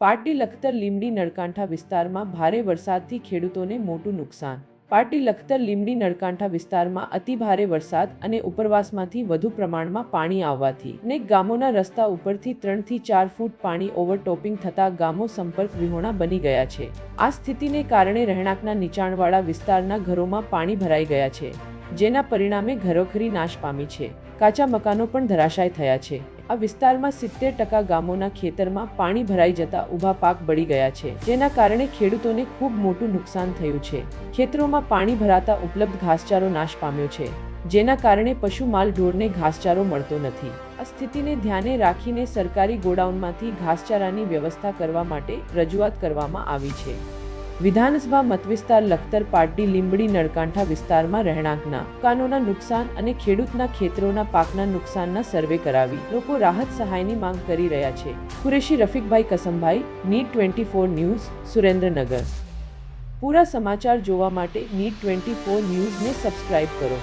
પારડી લખતર લીંબડી નળકાંઠા વિસ્તારમાં ભારે વરસાદથી ખેડૂતોને મોટું નુકસાન। પારડી લખતર લીંબડી નળકાંઠા વિસ્તારમાં અતિભારે વરસાદ અને ઉપરવાસમાંથી વધુ પ્રમાણમાં પાણી આવવાથી અનેક ગામોના રસ્તા ઉપરથી 3 થી 4 ફૂટ પાણી ઓવરટોપિંગ થતા ગામો સંપર્ક વિહોણા બની ગયા છે। આ સ્થિતિને કારણે રહેણાંકના નીચાણવાળા વિસ્તારના ઘરોમાં પાણી ભરાઈ ગયા છે, જેના પરિણામે ઘરોખરી નાશ પામી છે। કાચા મકાનો પણ ધરાશાય થયા છે। આ વિસ્તારમાં 70% ગામોના ખેતરમાં પાણી ભરાઈ જતા ઊભા પાક બળી ગયા છે, જેના કારણે ખેડૂતોને ખૂબ મોટું નુકસાન થયું છે। ખેતરોમાં પાણી ભરાતા ઉપલબ્ધ ઘાસચારો નાશ પામ્યો છે, જેના કારણે પશુ માલ ઢોરને ઘાસચારો મળતો નથી। આ સ્થિતિને ધ્યાને રાખીને સરકારી ગોડાઉનમાંથી ઘાસચારાની વ્યવસ્થા કરવા માટે રજૂઆત કરવામાં આવી છે। વિધાનસભા મતવિસ્તાર લખતર પારડી લીંબડી નળકાંઠા વિસ્તારમાં રહેણાંકના મકાનોના નુકસાન અને ખેડૂતના ખેતરોના પાકના નુકસાનના સર્વે કરાવી લોકો રાહત સહાયની માંગ કરી રહ્યા છે। કુરેશી રફીકભાઈ કસમભાઈ, નીટ 24 ન્યૂઝ, સુરેન્દ્રનગર। પૂરા સમાચાર જોવા માટે નીટ 24 ન્યૂઝને સબસ્ક્રાઇબ કરો।